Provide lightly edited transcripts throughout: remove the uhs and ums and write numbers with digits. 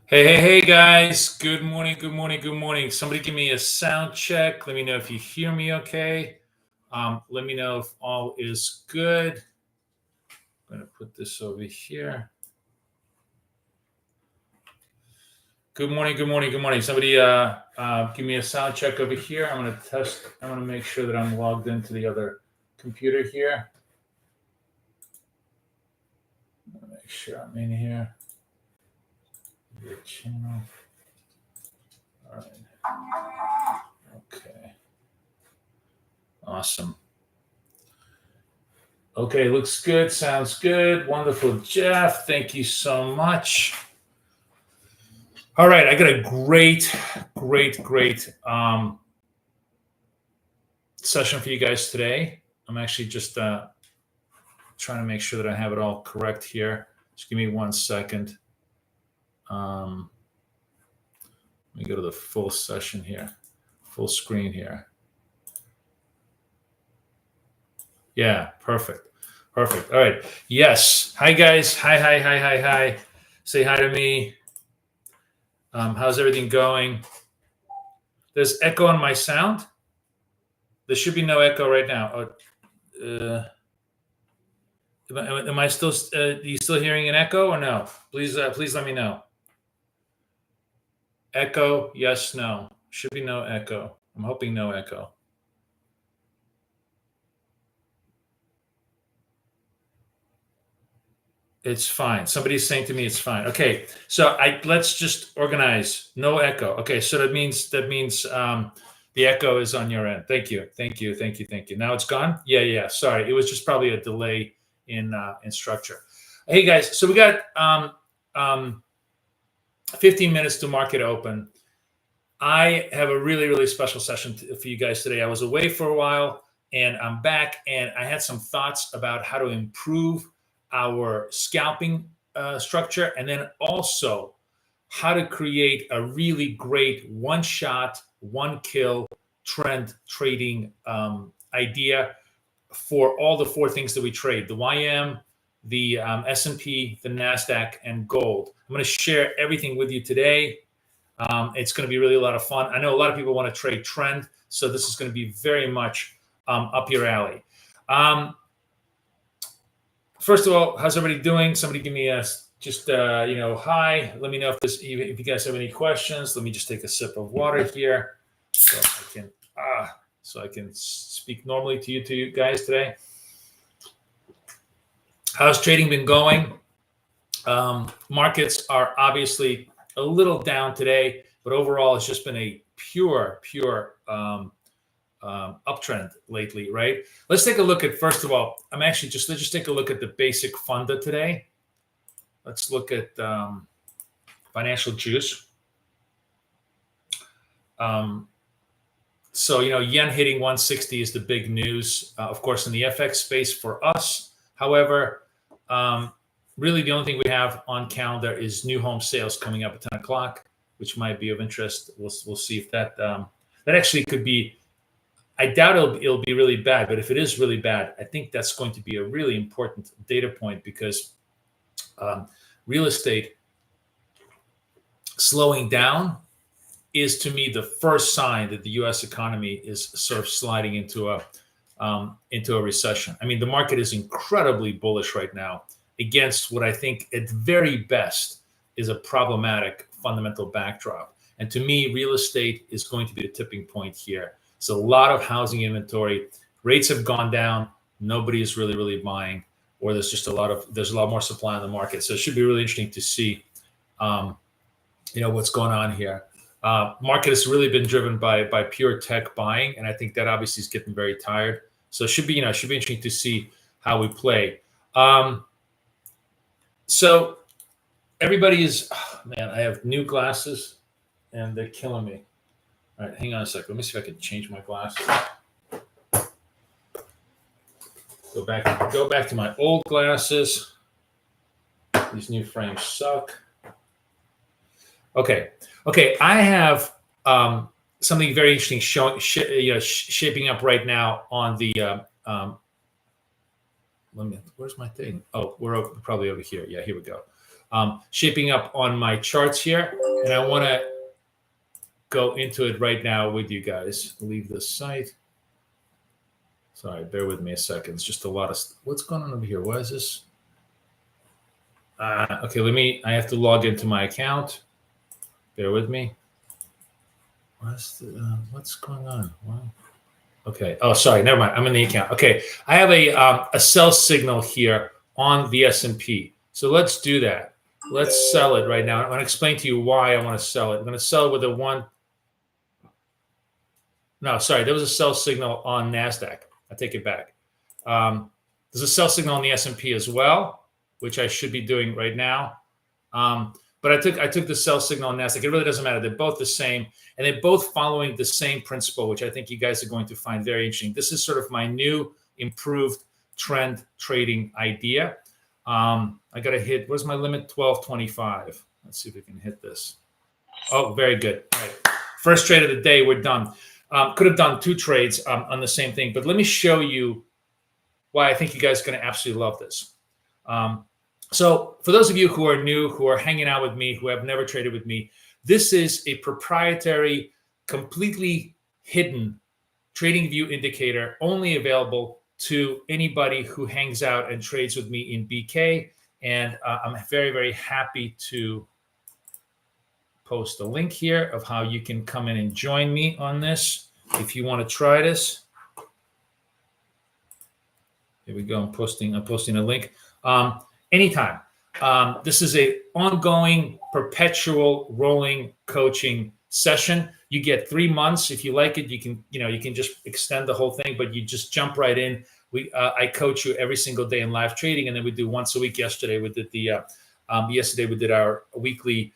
Hey, guys. Good morning, good morning, good morning. Somebody give me a sound check. Let me know if you hear me okay. Let me know if all is good. I'm going to put this over here. Good morning, good morning, good morning. Somebody give me a sound check over here. I'm going to test. I'm going to make sure that I'm logged into the other computer here. Make sure I'm in here. Your channel. All right. Okay. Awesome. Okay, looks good. Sounds good. Wonderful, Jeff. Thank you so much. All right, I got a great session for you guys today. I'm actually just trying to make sure that I have it all correct here. Just give me 1 second. Let me go to the full session here, full screen here. Yeah, perfect. All right. Yes. Hi, guys. Hi. Say hi to me. How's everything going? There's echo on my sound. There should be no echo right now. Am I still? Are you still hearing an echo or no? Please let me know. Echo? Yes, no. Should be no echo. I'm hoping no echo. It's fine. Somebody's saying to me it's fine. Okay, so let's just organize. No echo. Okay, so that means the echo is on your end. Thank you. Now it's gone. Yeah. Sorry, it was just probably a delay in structure. Hey guys, so we got 15 minutes to market open. I have a really special session for you guys today. I was away for a while and I'm back, and I had some thoughts about how to improve our scalping structure, and then also how to create a really great one-shot, one-kill trend trading idea for all the four things that we trade: the YM, the S&P, the Nasdaq, and gold. I'm going to share everything with you today. It's going to be really a lot of fun. I know a lot of people want to trade trend, so this is going to be very much up your alley. First of all, how's everybody doing? Somebody give me a hi. Let me know if you guys have any questions. Let me just take a sip of water here so I can speak normally to you guys today. How's trading been going? Markets are obviously a little down today, but overall it's just been a pure uptrend lately, right? Let's take a look at, first of all, let's just take a look at the basic funda today. Let's look at financial juice. So, yen hitting 160 is the big news, of course, in the FX space for us. However, really the only thing we have on calendar is new home sales coming up at 10 o'clock, which might be of interest. We'll see if that actually could be. I doubt it'll be really bad, but if it is really bad, I think that's going to be a really important data point, because real estate slowing down is, to me, the first sign that the U.S. economy is sort of sliding into a recession. I mean, the market is incredibly bullish right now against what I think at very best is a problematic fundamental backdrop. And to me, real estate is going to be the tipping point here. So a lot of housing inventory, rates have gone down. Nobody is really buying, or there's a lot more supply on the market. So it should be really interesting to see, what's going on here. Market has really been driven by pure tech buying, and I think that obviously is getting very tired. So it should be interesting to see how we play. So everybody is, man, I have new glasses and they're killing me. All right, hang on a second. Let me see if I can change my glasses. Go back to my old glasses. These new frames suck. Okay. I have something very interesting shaping up right now on the. Where's my thing? Oh, we're probably over here. Yeah, here we go. shaping up on my charts here, and I want to go into it right now with you guys. Leave this site. Sorry, bear with me a second. It's just a lot of what's going on over here. Why is this? Okay, I have to log into my account. Bear with me. What's going on? Wow. Okay. Oh, sorry. Never mind. I'm in the account. Okay. I have a sell signal here on the S&P. So let's do that. Let's sell it right now. I'm going to explain to you why I want to sell it. I'm going to sell it with a one. No, sorry. There was a sell signal on Nasdaq. I take it back. There's a sell signal on the S&P as well, which I should be doing right now. But I took the sell signal on Nasdaq. It really doesn't matter. They're both the same, and they're both following the same principle, which I think you guys are going to find very interesting. This is sort of my new improved trend trading idea. I got to hit, where's my limit? 1225. Let's see if we can hit this. Oh, very good. All right. First trade of the day, we're done. Could have done two trades on the same thing, but let me show you why I think you guys are going to absolutely love this. So for those of you who are new, who are hanging out with me, who have never traded with me, this is a proprietary, completely hidden trading view indicator only available to anybody who hangs out and trades with me in BK. And I'm very, very happy to post a link here of how you can come in and join me on this if you want to try this. Here we go. I'm posting a link. Anytime. This is a ongoing, perpetual, rolling coaching session. You get 3 months. If you like it, you can just extend the whole thing, but you just jump right in. I coach you every single day in live trading, and then we do once a week. Yesterday we did our weekly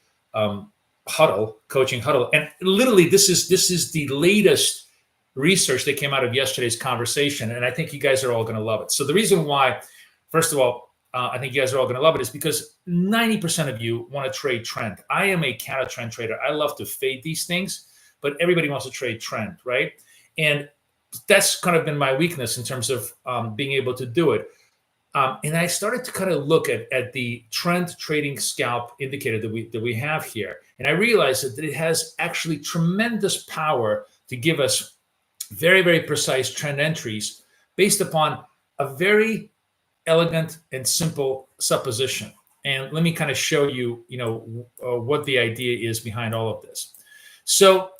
coaching huddle, and literally this is the latest research that came out of yesterday's conversation, and I think you guys are all going to love it. So the reason why, first of all, I think you guys are all going to love it is because 90% of you want to trade trend. I am a counter trend trader. I love to fade these things, but everybody wants to trade trend, right? And that's kind of been my weakness in terms of being able to do it. And I started to kind of look at the trend trading scalp indicator that we have here, and I realized that it has actually tremendous power to give us very, very precise trend entries based upon a very elegant and simple supposition. And let me kind of show you, what the idea is behind all of this. So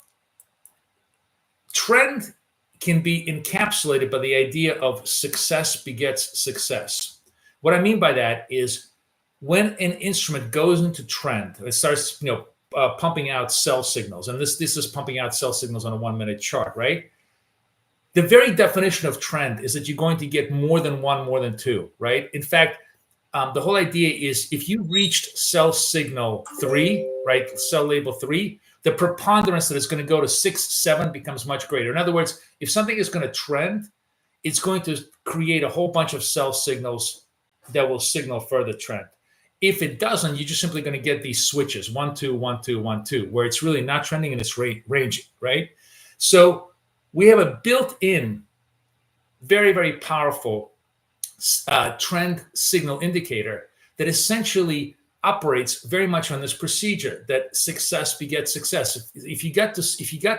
trend can be encapsulated by the idea of success begets success. What I mean by that is when an instrument goes into trend, it starts, pumping out sell signals, and this is pumping out sell signals on a 1 minute chart, right? The very definition of trend is that you're going to get more than one, more than two, right? In fact, the whole idea is if you reached sell signal 3, right, sell label 3, the preponderance that it's going to go to 6, 7 becomes much greater. In other words, if something is going to trend, it's going to create a whole bunch of sell signals that will signal further trend. If it doesn't, you're just simply going to get these switches, 1, 2, 1, 2, 1, 2, where it's really not trending and it's ranging, right? So we have a built-in, very, very powerful trend signal indicator that essentially operates very much on this procedure that success begets success. If you got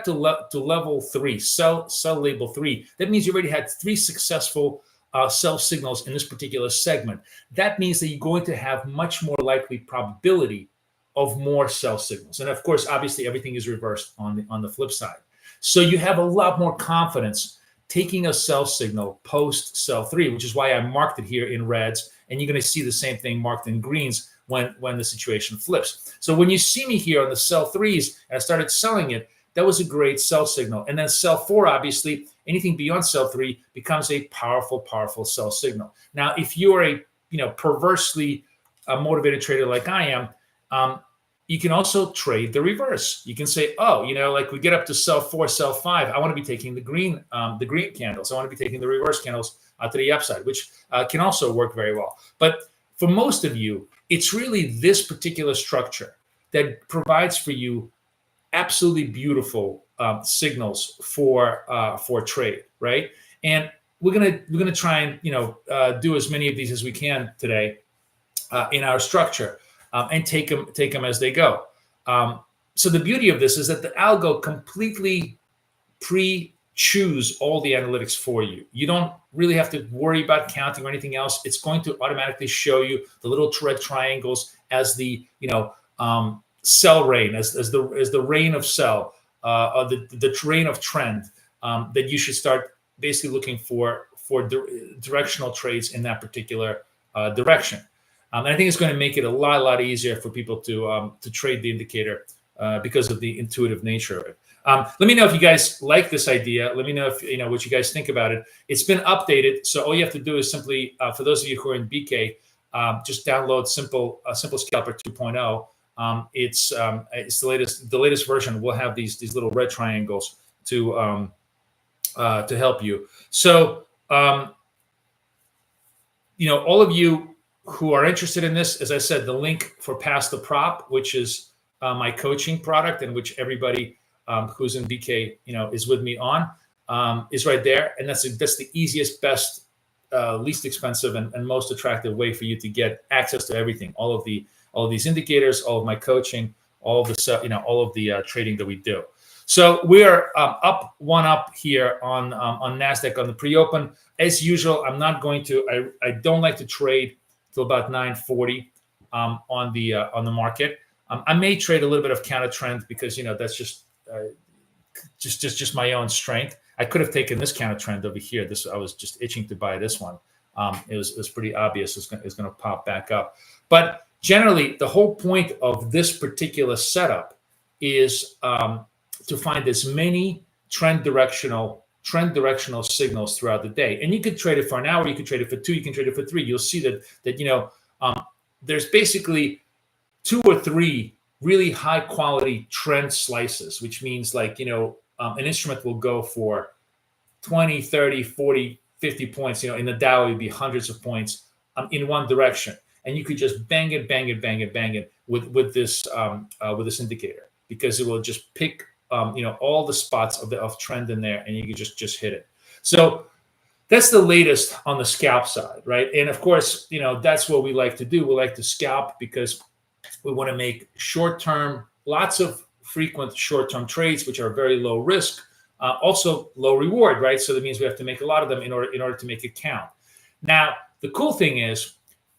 to level 3, sell label 3, that means you already had 3 successful sell signals in this particular segment. That means that you're going to have much more likely probability of more sell signals. And of course, obviously, everything is reversed on the flip side. So you have a lot more confidence taking a sell signal post sell 3, which is why I marked it here in reds, and you're going to see the same thing marked in greens when the situation flips. So when you see me here on the sell 3s and I started selling it, that was a great sell signal. And then sell 4, obviously, anything beyond sell 3 becomes a powerful, powerful sell signal. Now, if you're a perversely motivated trader like I am, you can also trade the reverse. You can say, like we get up to sell 4, sell 5. I want to be taking the green candles. I want to be taking the reverse candles to the upside, which can also work very well. But for most of you, it's really this particular structure that provides for you absolutely beautiful signals for trade, right? And we're gonna try and do as many of these as we can today in our structure. and take them as they go. So the beauty of this is that the algo completely pre-choose all the analytics for you. You don't really have to worry about counting or anything else. It's going to automatically show you the little red triangles as the sell reign, as the reign of sell, or the reign of trend, that you should start basically looking for directional trades in that particular direction. And I think it's going to make it a lot easier for people to trade the indicator because of the intuitive nature of it. Let me know if you guys like this idea. Let me know if what you guys think about it. It's been updated, so all you have to do is simply, for those of you who are in BK, just download Simple Scalper 2.0. It's the latest version. Will have these little red triangles to help you. So all of you who are interested in this, as I said, the link for Pass the Prop, which is my coaching product, and which everybody who's in BK, is with me on, is right there. And that's the easiest, best, least expensive, and most attractive way for you to get access to everything, all of these indicators, all of my coaching, all of the trading that we do. So we are up here on Nasdaq on the pre-open. As usual, I'm not going to. I don't like to trade till about 9:40 on the market. I may trade a little bit of counter trend because that's just my own strength. I could have taken this counter trend over here. I was just itching to buy this one. It was pretty obvious it's going to pop back up. But generally, the whole point of this particular setup is to find as many trend directional signals throughout the day. And you could trade it for an hour, you could trade it for 2, you can trade it for 3. You'll see that there's basically 2 or 3 really high quality trend slices, which means an instrument will go for 20, 30, 40, 50 points. In the Dow, it would be hundreds of points in one direction. And you could just bang it with this indicator, because it will just pick all the spots of trend in there, and you can just hit it. So that's the latest on the scalp side, right? And of course, that's what we like to do. We like to scalp because we want to make short-term, lots of frequent short-term trades, which are very low risk, also low reward, right? So that means we have to make a lot of them in order to make it count. Now, the cool thing is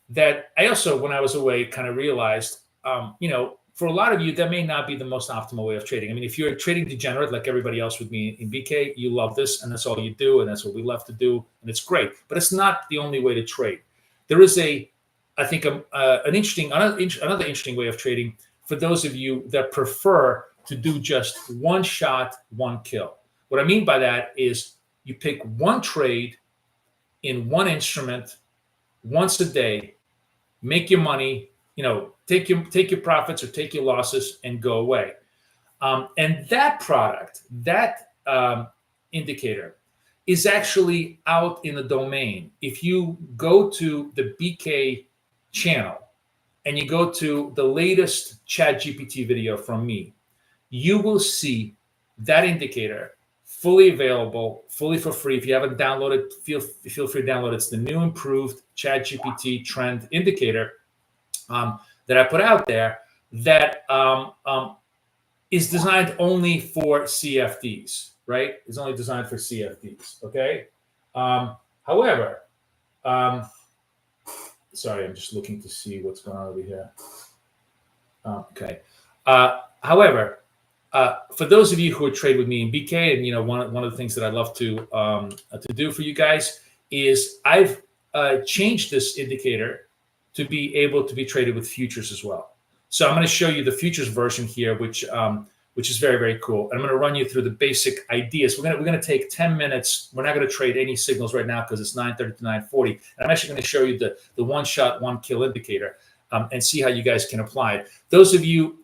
that I also, when I was away, kind of realized, for a lot of you, that may not be the most optimal way of trading. I mean, if you're a trading degenerate like everybody else with me in BK, you love this, and that's all you do, and that's what we love to do, and it's great. But it's not the only way to trade. There is I think another interesting way of trading for those of you that prefer to do just one shot, one kill. What I mean by that is you pick one trade in one instrument once a day, make your money, take your profits or take your losses and go away. And that product, that indicator, is actually out in the domain. If you go to the BK channel and you go to the latest ChatGPT video from me, you will see that indicator fully available, fully for free. If you haven't downloaded, feel free to download it. It's the new improved ChatGPT trend indicator that I put out there that is designed only for CFDs, right? It's only designed for CFDs, okay? However, sorry, I'm just looking to see what's going on over here. Okay. However, for those of you who trade with me in BK, and one of the things that I love to do for you guys is I've changed this indicator to be able to be traded with futures as well. So I'm going to show you the futures version here, which is very, very cool. And I'm going to run you through the basic ideas. We're going to take 10 minutes. We're not going to trade any signals right now because it's 9:30 to 9:40. And I'm actually going to show you the one shot, one kill indicator and see how you guys can apply it. Those of you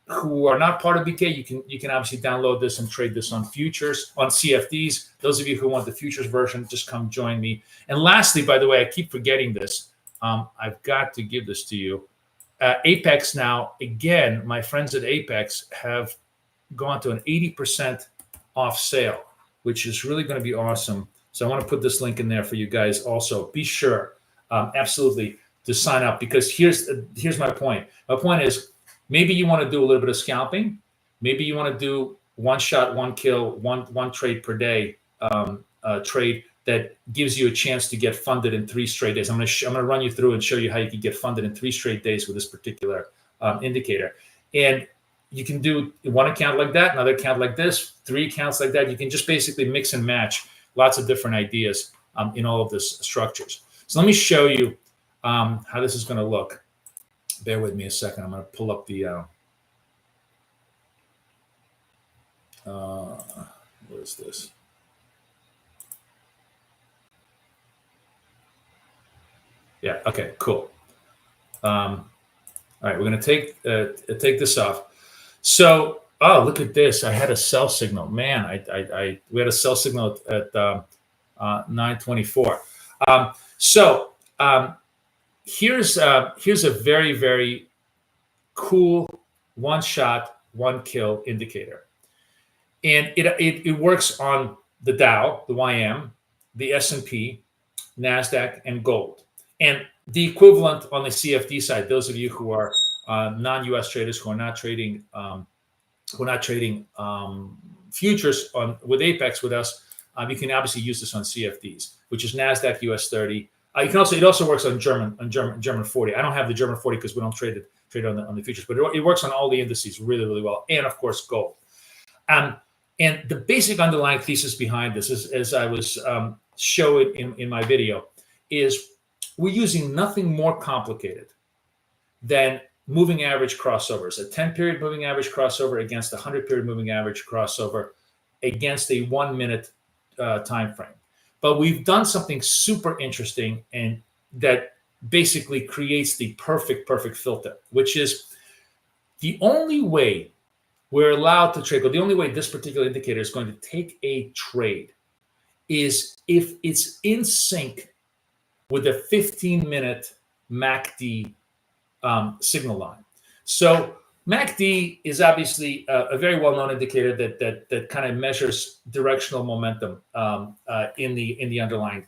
who are not part of BK, you can obviously download this and trade this on futures, on CFDs. Those of you who want the futures version, just come join me. And lastly, by the way, I keep forgetting this. I've got to give this to you. Apex now, again, my friends at Apex have gone to an 80% off sale, which is really going to be awesome. So I want to put this link in there for you guys also. Be sure, absolutely, to sign up, because here's my point. My point is, maybe you want to do a little bit of scalping. Maybe you want to do one shot, one kill, one trade per day trade that gives you a chance to get funded in 3 straight days. I'm going to run you through and show you how you can get funded in 3 straight days with this particular indicator. And you can do one account like that, another account like this, 3 accounts like that. You can just basically mix and match lots of different ideas in all of this structures. So let me show you how this is going to look. Bear with me a second. I'm going to pull up the what is this? Yeah. Okay. Cool. All right. We're going to take this off. So, oh, look at this. I had a sell signal. Man, we had a sell signal at 9:24. Here's a very, very cool one shot, one kill indicator. And it works on the Dow, the YM, the S&P, Nasdaq, and gold. And the equivalent on the CFD side, those of you who are non-US traders who are not trading futures with Apex with us, you can obviously use this on CFDs, which is Nasdaq US 30. It also works on German 40. I don't have the German 40 because we don't trade it on the futures, but it works on all the indices really, really well, and of course gold. And the basic underlying thesis behind this, as I was showing in my video, is we're using nothing more complicated than moving average crossovers, a 10-period moving average crossover against a 100-period moving average crossover against a 1-minute time frame. But we've done something super interesting, and that basically creates the perfect filter, which is the only way we're allowed to trade, or the only way this particular indicator is going to take a trade is if it's in sync with a 15-minute MACD signal line. So MACD is obviously a very well-known indicator that kind of measures directional momentum in the underlying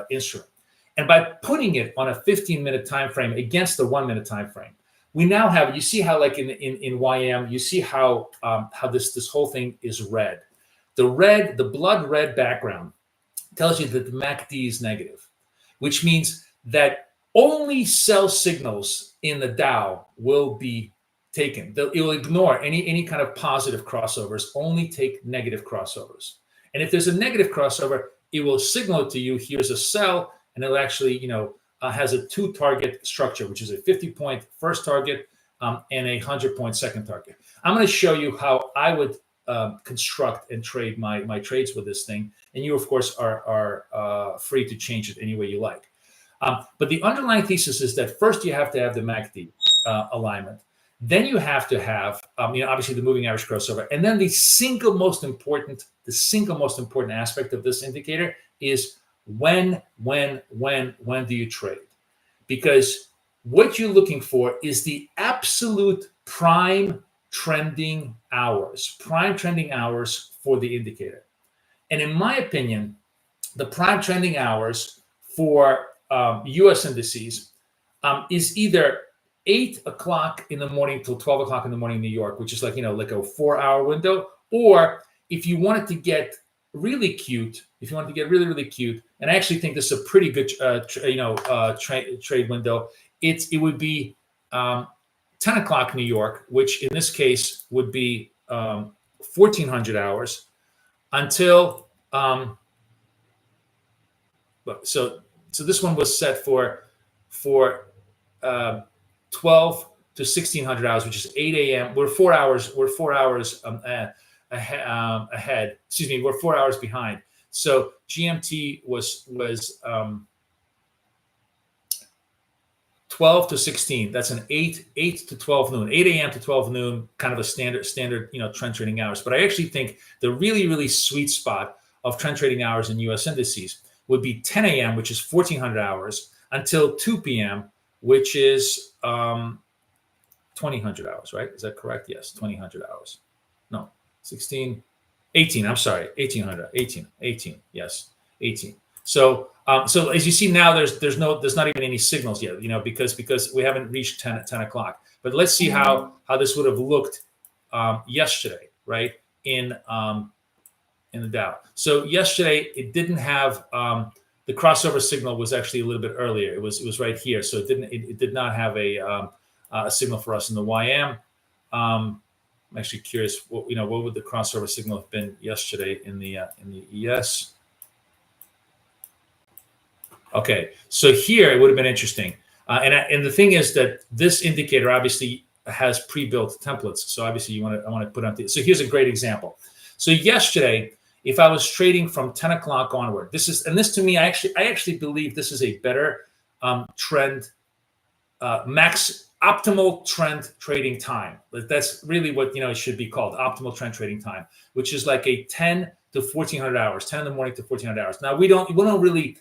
instrument. And by putting it on a 15-minute time frame against the 1-minute time frame, we now have, you see how like in YM, you see how this whole thing is red. The blood red background tells you that the MACD is negative, which means that only sell signals in the Dow will be taken. It will ignore any kind of positive crossovers, only take negative crossovers. And if there's a negative crossover, it will signal to you, here's a sell, and it'll actually, has a 2-target structure, which is a 50-point first target and a 100-point second target. I'm going to show you how I would construct and trade my trades with this thing. And you, of course, are free to change it any way you like. But the underlying thesis is that first you have to have the MACD alignment. Then you have to have, obviously the moving average crossover. And then the single most important aspect of this indicator is when do you trade? Because what you're looking for is the absolute prime trending hours for the indicator. And in my opinion, the prime trending hours for US indices is either 8 o'clock in the morning till 12 o'clock in the morning in New York, which is like a 4-hour window. Or if you wanted to get really cute, really cute, and I actually think this is a pretty good trade window, it would be 10 o'clock New York, which in this case would be 1400 hours until so this one was set for 12 to 1600 hours, which is 8 a.m. We're 4 hours ahead. Excuse me, we're 4 hours behind. So GMT was 12 to 16. That's an 8 to 12 noon, 8 a.m. to 12 noon, kind of a standard trend trading hours. But I actually think the really sweet spot of trend trading hours in U.S. indices would be 10 a.m., which is 1400 hours, until 2 p.m., which is 2000 hours, right? Is that correct? Yes, 2000 hours. No, 18, I'm sorry, 1800, 18, yes, 18. So so as you see now, there's not even any signals yet, because we haven't reached 10 o'clock. But let's see how this would have looked yesterday, right? In the Dow. So yesterday it didn't have the crossover signal was actually a little bit earlier. It was right here, so it did not have a signal for us in the YM. I'm actually curious, what would the crossover signal have been yesterday in the ES? Okay, so here it would have been interesting, and the thing is that this indicator obviously has pre-built templates. So obviously I want to put on. So here's a great example. So yesterday, if I was trading from 10 o'clock onward, this to me, I actually believe this is a better trend, max optimal trend trading time. That's really what it should be called, optimal trend trading time, which is like a 10 to 1400 hours, 10 in the morning to 1400 hours. Now we don't really,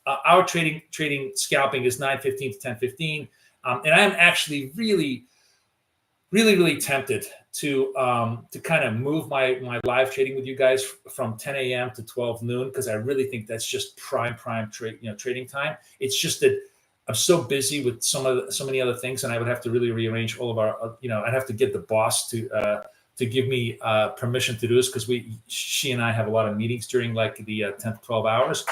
our trading scalping is 9:15 to 10:15, and I'm actually really tempted to kind of move my live trading with you guys from 10 a.m. to 12 noon, because I really think that's just prime trading time. It's just that I'm so busy with so many other things, and I would have to really rearrange all of our. I'd have to get the boss to give me permission to do this, because she and I have a lot of meetings during like the 10 to 12 hours.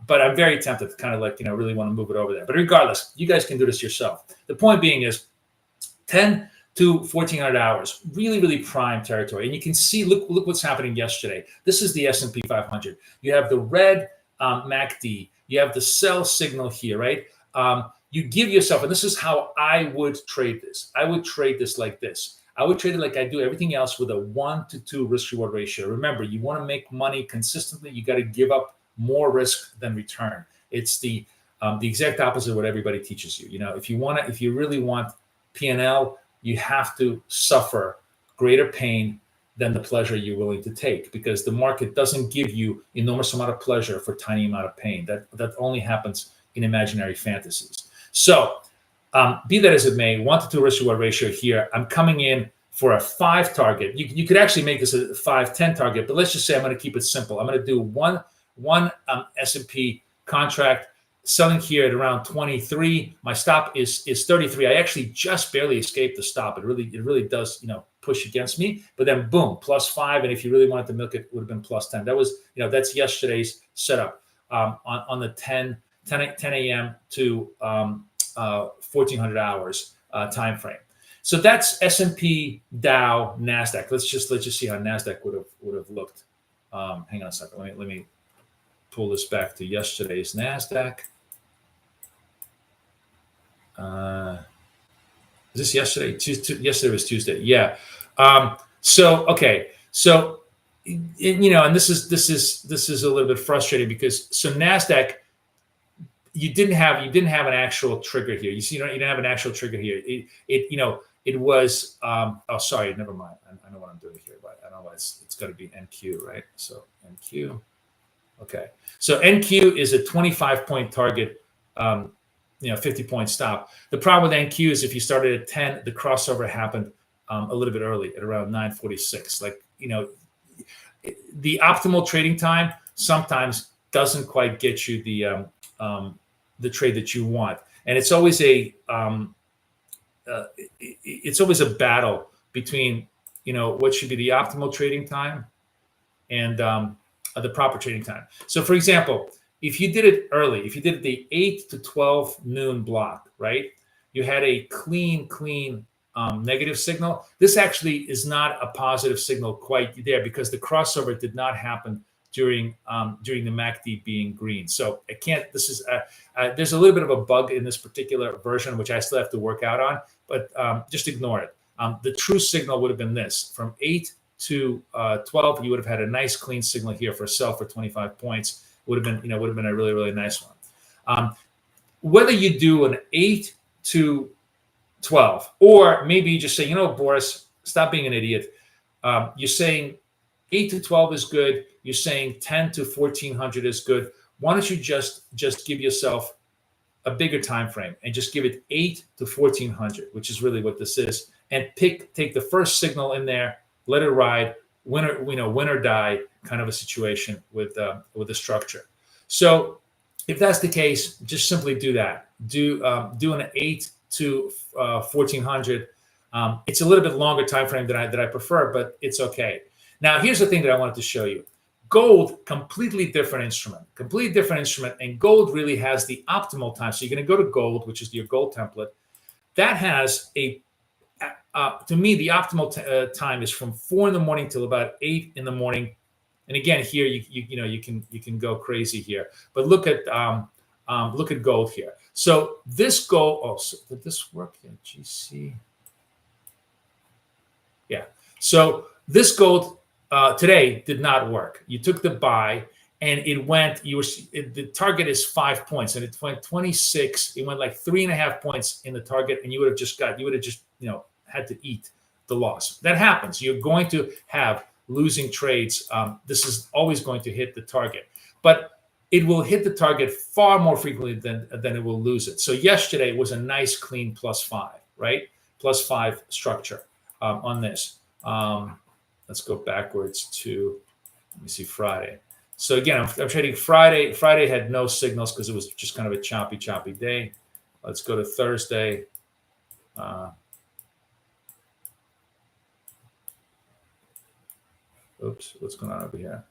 But I'm very tempted to kind of like really want to move it over there. But regardless, you guys can do this yourself. The point being is 10 to 1400 hours, really prime territory. And you can see, look what's happening yesterday. This is the S&P 500. You have the red MACD. You have the sell signal here, right? You give yourself, and this is how I would trade this. I would trade this like this. I would trade it like I do everything else, with a 1 to 2 risk-reward ratio. Remember, you want to make money consistently. You got to give up more risk than return. It's the exact opposite of what everybody teaches you. If you really want P&L, you have to suffer greater pain than the pleasure you're willing to take, because the market doesn't give you enormous amount of pleasure for tiny amount of pain. That only happens in imaginary fantasies. So be that as it may, 1 to 2 risk reward ratio here. I'm coming in for a 5 target. You could actually make this a 5-10 target, but let's just say I'm going to keep it simple. I'm going to do one S&P contract, selling here at around 23. My stop is 33. I actually just barely escaped the stop. It really does push against me. But then boom, +5. And if you really wanted to milk it, it would have been +10. That was that's yesterday's setup on the 10 a.m. to 1400 hours time frame. So that's S&P, Dow, Nasdaq. Let's just see how Nasdaq would have looked. Hang on a second. Let me pull this back to yesterday's Nasdaq. Is this yesterday? Yesterday was Tuesday. Yeah. So okay. So and this is a little bit frustrating, because Nasdaq, you didn't have an actual trigger here. You see, you didn't have an actual trigger here. It was oh, sorry, never mind. I know what I'm doing here, but I know it's got to be NQ, right? So NQ. Okay. So NQ is a 25-point target, 50-point stop. The problem with NQ is if you started at 10, the crossover happened a little bit early at around 9:46. Like, the optimal trading time sometimes doesn't quite get you the trade that you want, and it's always a battle between what should be the optimal trading time and the proper trading time. So, for example, if you did it early, if you did the 8 to 12 noon block, right, you had a clean negative signal. This actually is not a positive signal quite there, because the crossover did not happen during the MACD being green. So I can't. This is there's a little bit of a bug in this particular version, which I still have to work out on. But just ignore it. The true signal would have been this: from 8 to 12, you would have had a nice clean signal here for a sell for 25 points. Would have been a really nice one. Whether you do an 8 to 12, or maybe you just say, Boris, stop being an idiot. You're saying 8 to 12 is good. You're saying 10 to 1400 is good. Why don't you just give yourself a bigger time frame and just give it 8 to 1400, which is really what this is, and take the first signal in there, let it ride, win or die kind of a situation with the structure. So if that's the case, just simply do that. Do an 8 to 1400. It's a little bit longer time frame than I prefer, but it's okay. Now, here's the thing that I wanted to show you. Gold, completely different instrument, and gold really has the optimal time. So you're going to go to gold, which is your gold template. That has a, to me, the optimal time is from 4 in the morning till about 8 in the morning. And again, here you can go crazy here. But look at gold here. So this gold. Oh, so did this work here? GC. Yeah. So this gold today did not work. You took the buy and it went. The target is 5 points, and it went 26. It went like 3.5 points in the target, and you would have just had to eat the loss. That happens. You're going to have losing trades. This is always going to hit the target, but it will hit the target far more frequently than it will lose it. So yesterday was a nice clean +5, right? +5 structure on this. Let's go backwards to, let me see, Friday. So again, I'm trading Friday. Friday had no signals because it was just kind of a choppy day. Let's go to Thursday. Oops, what's going on over here?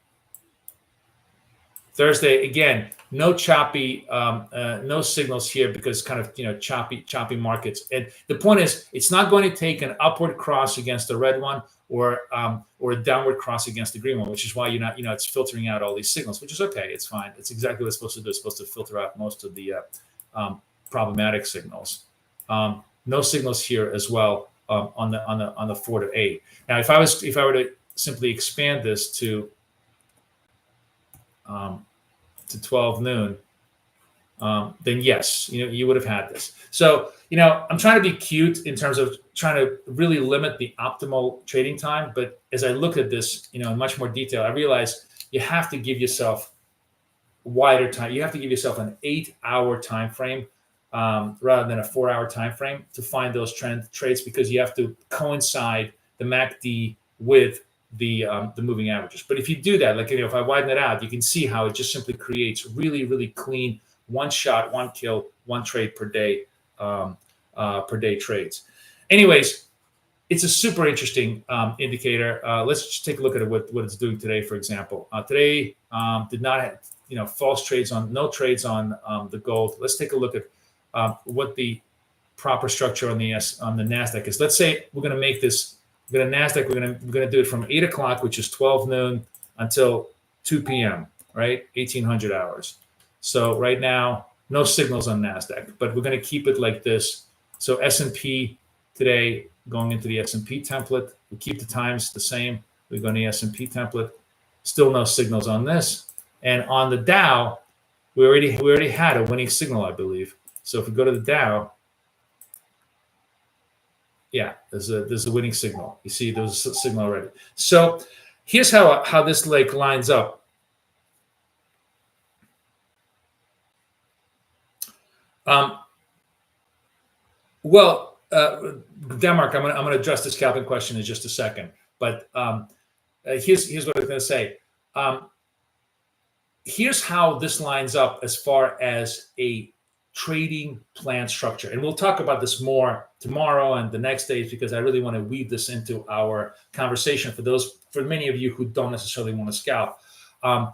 Thursday, again, no choppy, no signals here because kind of, choppy markets. And the point is, it's not going to take an upward cross against the red one or a downward cross against the green one, which is why you're not, it's filtering out all these signals, which is okay. It's fine. It's exactly what it's supposed to do. It's supposed to filter out most of the problematic signals. No signals here as well on the 4 to 8. Now, if I were to simply expand this to 12 noon, then yes, you would have had this. So, I'm trying to be cute in terms of trying to really limit the optimal trading time. But as I look at this, in much more detail, I realize you have to give yourself wider time. You have to give yourself an 8-hour time frame rather than a 4-hour time frame to find those trades, because you have to coincide the MACD with the moving averages. But if you do that, like, if I widen it out, you can see how it just simply creates really, really clean one shot, one kill, one trade per day trades. Anyways, it's a super interesting indicator. Let's just take a look at what it's doing today. For example, today did not have, false trades on, no trades on the gold. Let's take a look at what the proper structure on the Nasdaq is. Let's say we're going to make this. We're going to Nasdaq. We're going to do it from 8 o'clock, which is 12 noon, until 2 p.m. Right, 1800 hours. So right now, no signals on Nasdaq, but we're going to keep it like this. So S&P today, going into the S&P template, we keep the times the same. We go in the S&P template. Still no signals on this. And on the Dow, we already had a winning signal, I believe. So if we go to the Dow. Yeah, there's a winning signal. You see, there's a signal already. So here's how this lines up. Denmark, I'm gonna address the scalping question in just a second. But here's what I'm gonna say. Here's how this lines up as far as a trading plan structure, and we'll talk about this more tomorrow and the next days, because I really want to weave this into our conversation for many of you who don't necessarily want to scalp. We're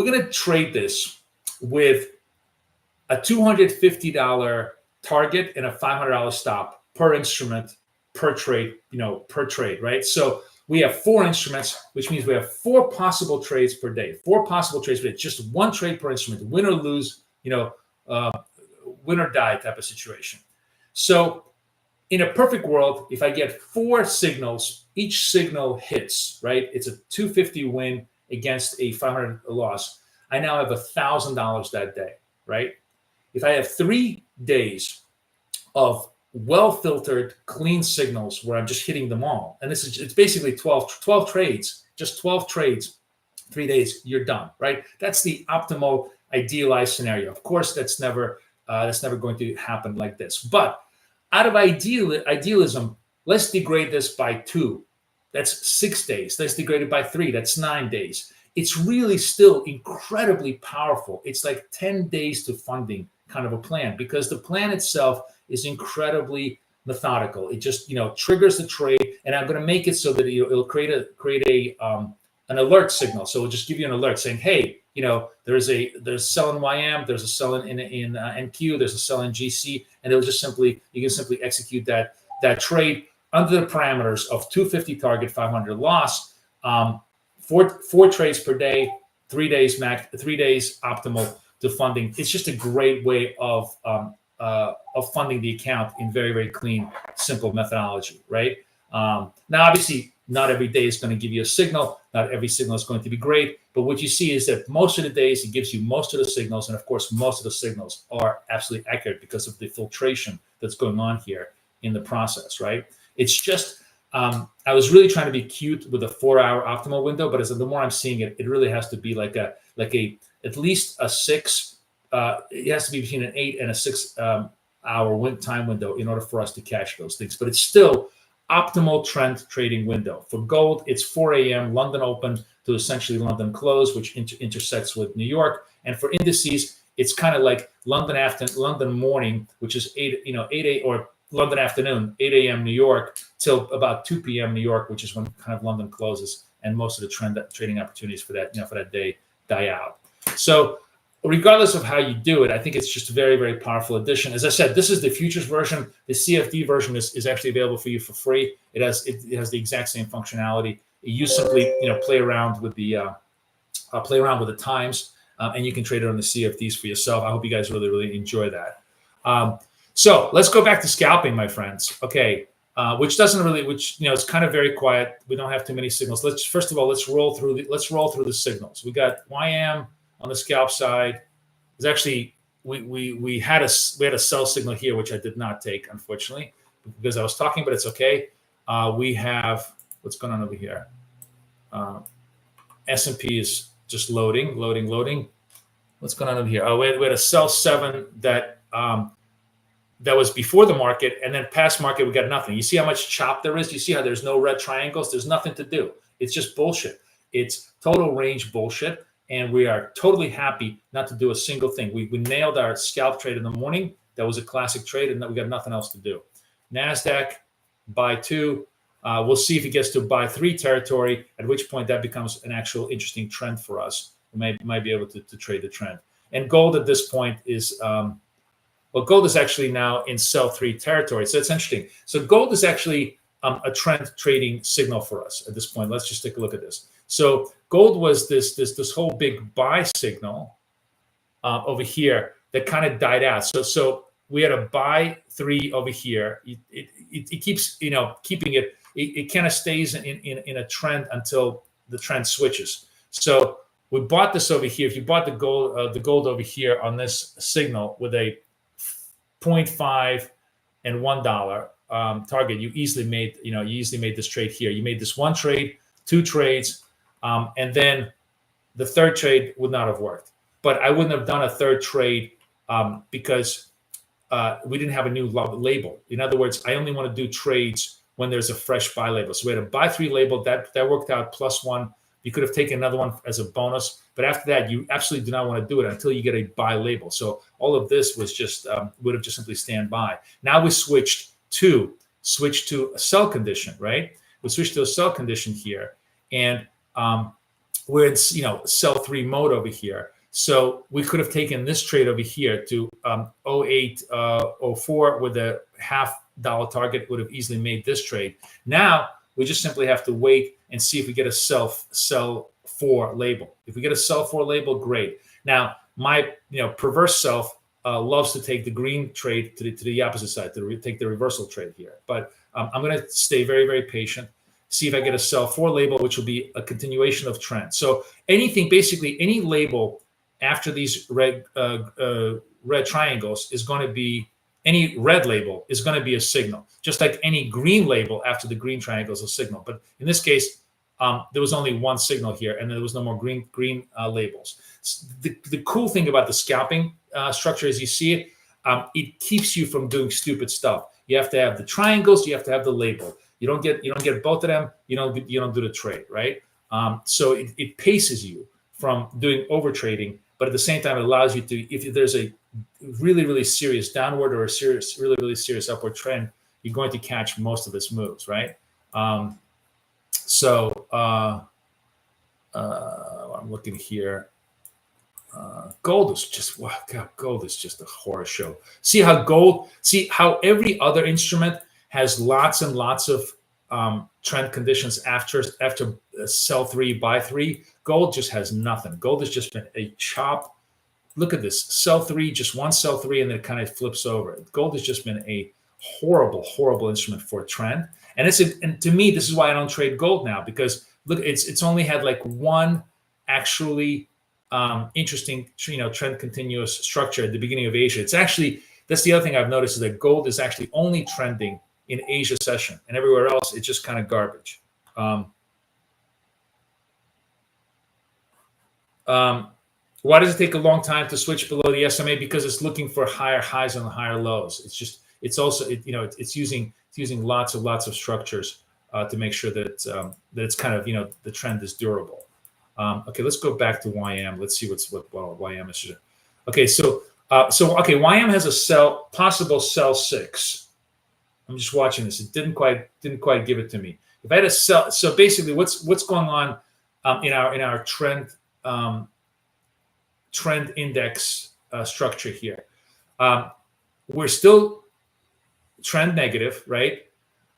going to trade this with a $250 target and a $500 stop per instrument per trade, right? So we have 4 instruments, which means we have 4 possible trades per day. 4 possible trades per day, just 1 trade per instrument, win or lose, win or die type of situation. So in a perfect world, if I get 4 signals, each signal hits, right? It's a 250 win against a 500 loss. I now have $1,000 that day, right? If I have 3 days of well-filtered, clean signals where I'm just hitting them all, and it's basically 12 trades, just 12 trades, 3 days, you're done, right? That's the optimal, idealized scenario. Of course, that's never going to happen like this. But out of idealism, let's degrade this by 2. That's 6 days. Let's degrade it by 3. That's 9 days. it's really still incredibly powerful. It's like 10 days to funding kind of a plan, because the plan itself is incredibly methodical. It just, triggers the trade, and I'm going to make it so that it'll create an alert signal. So it'll just give you an alert saying, hey, there's sell in YM, there's a sell in NQ, there's a sell in GC, and you can simply execute that trade under the parameters of 250 target, 500 loss, four trades per day, 3 days max, 3 days optimal to funding. It's just a great way of funding the account in very, very clean, simple methodology, right? Now, obviously, not every day is going to give you a signal. Not every signal is going to be great. But what you see is that most of the days, it gives you most of the signals. And of course, most of the signals are absolutely accurate because of the filtration that's going on here in the process, right? It's just, I was really trying to be cute with a 4-hour optimal window, but the more I'm seeing it, it really has to be like at least a 6. It has to be between an 8 and a 6 hour time window in order for us to catch those things. But it's still optimal trend trading window. For gold, it's 4 a.m. London open to essentially London close, which intersects with New York. And for indices, it's kind of like London morning, which is 8 a.m. or London afternoon, 8 a.m. New York till about 2 p.m. New York, which is when kind of London closes, and most of the trading opportunities for that day die out. So regardless of how you do it, I think it's just a very, very powerful addition. As I said, this is the futures version. The CFD version is actually available for you for free. It has the exact same functionality. You simply play around with the times, and you can trade it on the CFDs for yourself. I hope you guys really, really enjoy that. So let's go back to scalping, my friends. Okay, which it's kind of very quiet. We don't have too many signals. First of all, let's roll through the signals. We got YM on the scalp side. It's actually we had a sell signal here, which I did not take, unfortunately, because I was talking, but it's okay. We have what's going on over here. S&P is just loading. What's going on over here? Oh, we had a sell 7 that was before the market, and then past market, we got nothing. You see how much chop there is? You see how there's no red triangles? There's nothing to do. It's just bullshit. It's total range bullshit, and we are totally happy not to do a single thing. We nailed our scalp trade in the morning. That was a classic trade, and we got nothing else to do. Nasdaq, buy 2. We'll see if it gets to buy 3 territory, at which point that becomes an actual interesting trend for us. We might be able to trade the trend. And gold at this point is... gold is actually now in sell 3 territory. So it's interesting. So gold is actually a trend trading signal for us at this point. Let's just take a look at this. So gold was this whole big buy signal over here that kind of died out. So we had a buy 3 over here. It keeps keeping it. It kind of stays in a trend until the trend switches. So we bought this over here. If you bought the gold over here on this signal with a 0.5 and $1 target, you easily made this trade here. You made this 1 trade, 2 trades, and then the 3rd trade would not have worked. But I wouldn't have done a 3rd trade because we didn't have a new label. In other words, I only want to do trades when there's a fresh buy label. So we had a buy 3 label that worked out +1. You could have taken another one as a bonus, but after that, you absolutely do not want to do it until you get a buy label. So all of this was just would have just simply stand by. Now we switched to a sell condition, right? We switched to a sell condition here, and we're in sell 3 mode over here. So we could have taken this trade over here to 0804 with a $0.5 target. Would have easily made this trade. Now we just simply have to wait and see if we get a sell 4 label. If we get a sell 4 label, great. Now, my perverse self loves to take the green trade to the opposite side, to take the reversal trade here. But I'm going to stay very, very patient, see if I get a sell 4 label, which will be a continuation of trend. So basically any label after these red triangles is going to be, any red label is going to be a signal, just like any green label after the green triangle is a signal. But in this case, there was only 1 signal here, and there was no more green labels. The cool thing about the scalping structure, as you see it, it keeps you from doing stupid stuff. You have to have the triangles, you have to have the label. You don't get both of them, you don't do the trade, right? So it paces you from doing over trading, but at the same time, it allows you to, if there's a really, really serious downward or a serious, really, really serious upward trend, you're going to catch most of its moves, right? I'm looking here. Gold is just, wow, God, gold is just a horror show. See how every other instrument has lots and lots of trend conditions after sell 3, buy 3. Gold just has nothing. Gold has just been a chop. Look at this, sell 3, just one sell 3, and then it kind of flips over. Gold has just been a horrible, horrible instrument for a trend. And and to me, this is why I don't trade gold now, because look, it's only had like one actually interesting, trend continuous structure at the beginning of Asia. It's actually, that's the other thing I've noticed, is that gold is actually only trending in Asia session, and everywhere else it's just kind of garbage. Why does it take a long time to switch below the SMA? Because it's looking for higher highs and higher lows. It's also it's using lots of structures to make sure that that it's kind of, the trend is durable. Okay, let's go back to YM. Let's see what YM is. Okay, so YM has a possible sell 6. I'm just watching this. It didn't quite give it to me. If I had a sell, so basically, what's going on in our trend index structure here? We're still trend negative, right?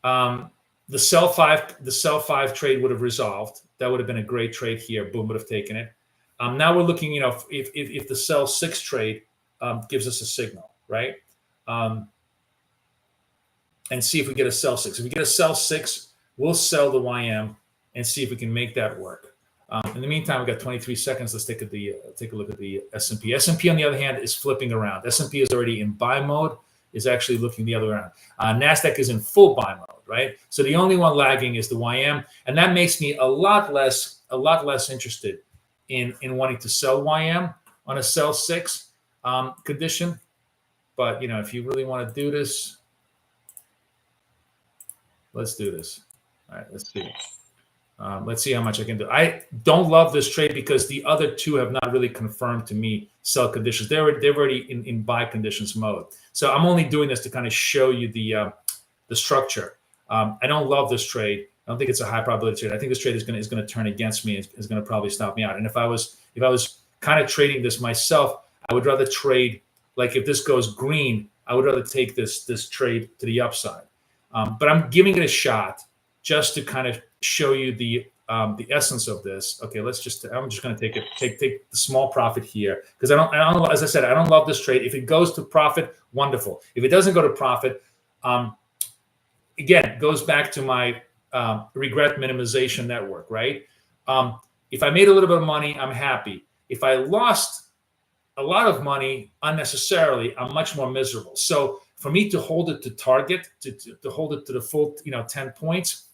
The sell 5 trade would have resolved. That would have been a great trade here. Boom, would have taken it. Now we're looking, if the sell 6 trade gives us a signal, right? And see if we get a sell 6. If we get a sell 6, we'll sell the YM and see if we can make that work. In the meantime, we've got 23 seconds. Let's take a look at the S&P. S&P, on the other hand, is flipping around. S&P is already in buy mode, is actually looking the other way around. Nasdaq is in full buy mode, right? So the only one lagging is the YM, and that makes me a lot less interested in wanting to sell YM on a sell 6 condition. But if you really want to do this, let's do this. All right, let's see. Let's see how much I can do. I don't love this trade because the other 2 have not really confirmed to me sell conditions. They're already in buy conditions mode. So I'm only doing this to kind of show you the structure. I don't love this trade. I don't think it's a high probability trade. I think this trade is going to turn against me. Is going to probably stop me out. And if I was kind of trading this myself, I would rather trade, like if this goes green, I would rather take this trade to the upside. But I'm giving it a shot just to kind of show you the essence of this. Okay, I'm just going to take the small profit here, because I don't, as I said, I don't love this trade. If it goes to profit, wonderful. If it doesn't go to profit, again, it goes back to my regret minimization network, right? If I made a little bit of money, I'm happy. If I lost a lot of money unnecessarily, I'm much more miserable. So for me to hold it to target, to hold it to the full 10 points,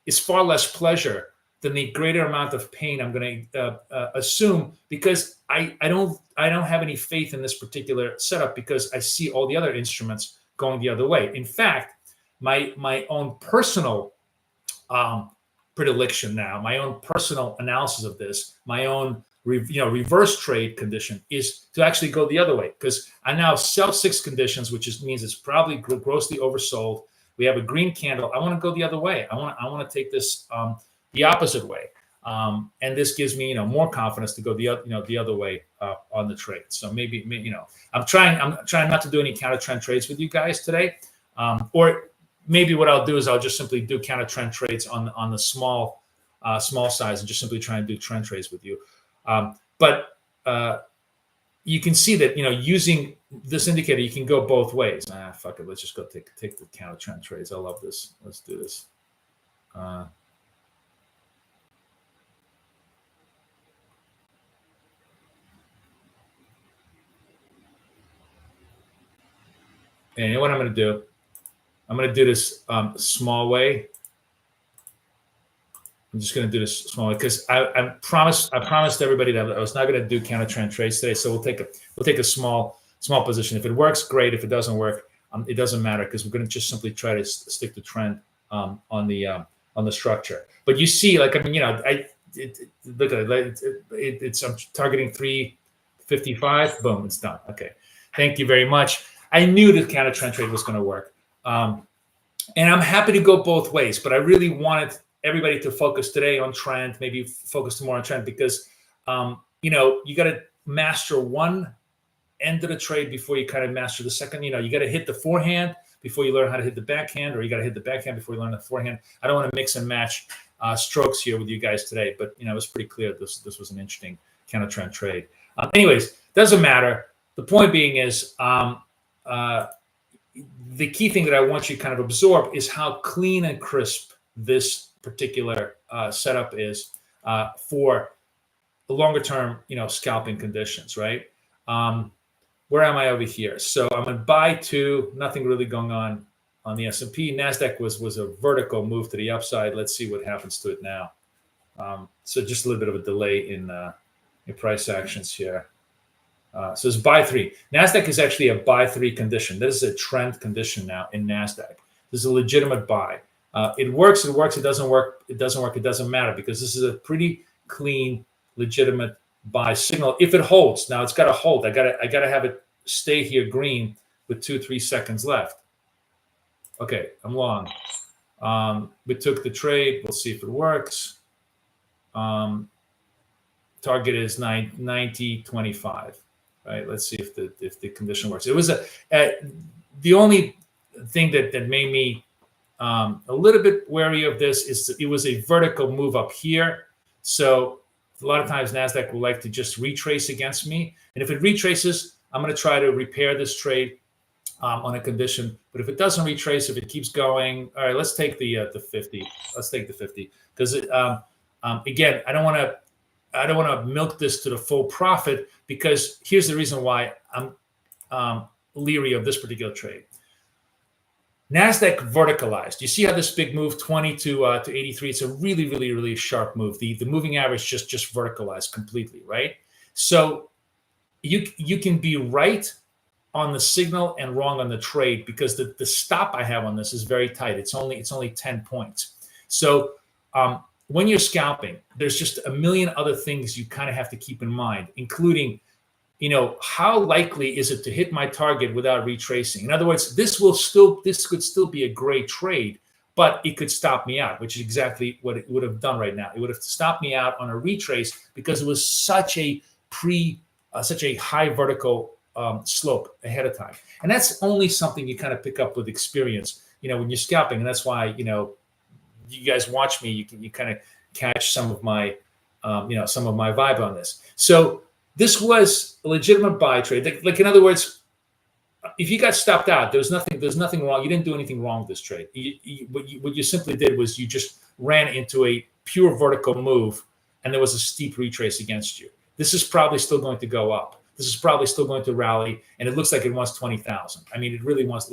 is far less pleasure than the greater amount of pain I'm going to assume, because I don't have any faith in this particular setup, because I see all the other instruments going the other way. In fact, my own personal predilection now, my own personal analysis of this, my own reverse trade condition is to actually go the other way, because I now sell 6 conditions, which means it's probably grossly oversold. We have a green candle. I want to go the other way. I want to take this the opposite way, and this gives me more confidence to go the other way on the trade. So maybe I'm trying not to do any counter trend trades with you guys today, or maybe what I'll do is I'll just simply do counter trend trades on the small size, and just simply try and do trend trades with you. But you can see that using this indicator, you can go both ways. Fuck it, let's just go take the counter trend trades. I love this. Let's do this. And you know what I'm going to do? I'm going to do this small way. I'm just going to do this small way, because I promised everybody that I was not going to do counter trend trades today. So we'll take a small position. If it works, great. If it doesn't work, it doesn't matter, because we're going to just simply try to stick to trend on the structure. But you see, look at it. It's I'm targeting 355. Boom, it's done. Okay, thank you very much. I knew the counter trend trade was going to work, and I'm happy to go both ways. But I really wanted everybody to focus today on trend, maybe focus more on trend, because you know, you got to master one end of the trade before you kind of master the second. You know, you got to hit the forehand before you learn how to hit the backhand, or you got to hit the backhand before you learn the forehand. I don't want to mix and match strokes here with you guys today, but you know, it was pretty clear this was an interesting counter trend trade. Anyways, doesn't matter. The point being is the key thing that I want you to kind of absorb is how clean and crisp this particular setup is for the longer term, you know, scalping conditions, right? Where am I over here? So I'm in buy two, nothing really going on the S&P. Nasdaq was a vertical move to the upside. Let's see what happens to it now. So just a little bit of a delay in price actions here. So it's buy three. Nasdaq is actually a buy three condition. This is a trend condition now in Nasdaq. This is a legitimate buy. It works, it works, it doesn't work, it doesn't work, it doesn't matter, because this is a pretty clean, legitimate buy signal. If it holds, now it's got to hold. I gotta have it stay here green with 2-3 seconds left. Okay, I'm long. We took the trade. We'll see if it works. Target is 90.25. Right. Let's see if the condition works. It was the only thing that made me a little bit wary of this is that it was a vertical move up here. So a lot of times Nasdaq will like to just retrace against me, and if it retraces, I'm going to try to repair this trade on a condition. But if it doesn't retrace, if it keeps going, all right, let's take the 50. Let's take the 50, because again, I don't want to milk this to the full profit, because here's the reason why I'm leery of this particular trade. Nasdaq verticalized. You see how this big move 20 to 83? It's a really, really, really sharp move. The moving average just verticalized completely, right? So you can be right on the signal and wrong on the trade, because the stop I have on this is very tight. It's only 10 points. So when you're scalping, there's just a million other things you kind of have to keep in mind, including, you know, how likely is it to hit my target without retracing? In other words, this could still be a great trade, but it could stop me out, which is exactly what it would have done right now. It would have stopped me out on a retrace, because it was such a high vertical slope ahead of time. And that's only something you kind of pick up with experience, you know, when you're scalping. And that's why, you know, you guys watch me, you kind of catch some of my some of my vibe on this. So this was a legitimate buy trade. Like in other words, if you got stopped out, there's nothing wrong. You didn't do anything wrong with this trade. What you simply did was you just ran into a pure vertical move, and there was a steep retrace against you. This is probably still going to go up. This is probably still going to rally, and it looks like it wants 20,000. I mean, it really looks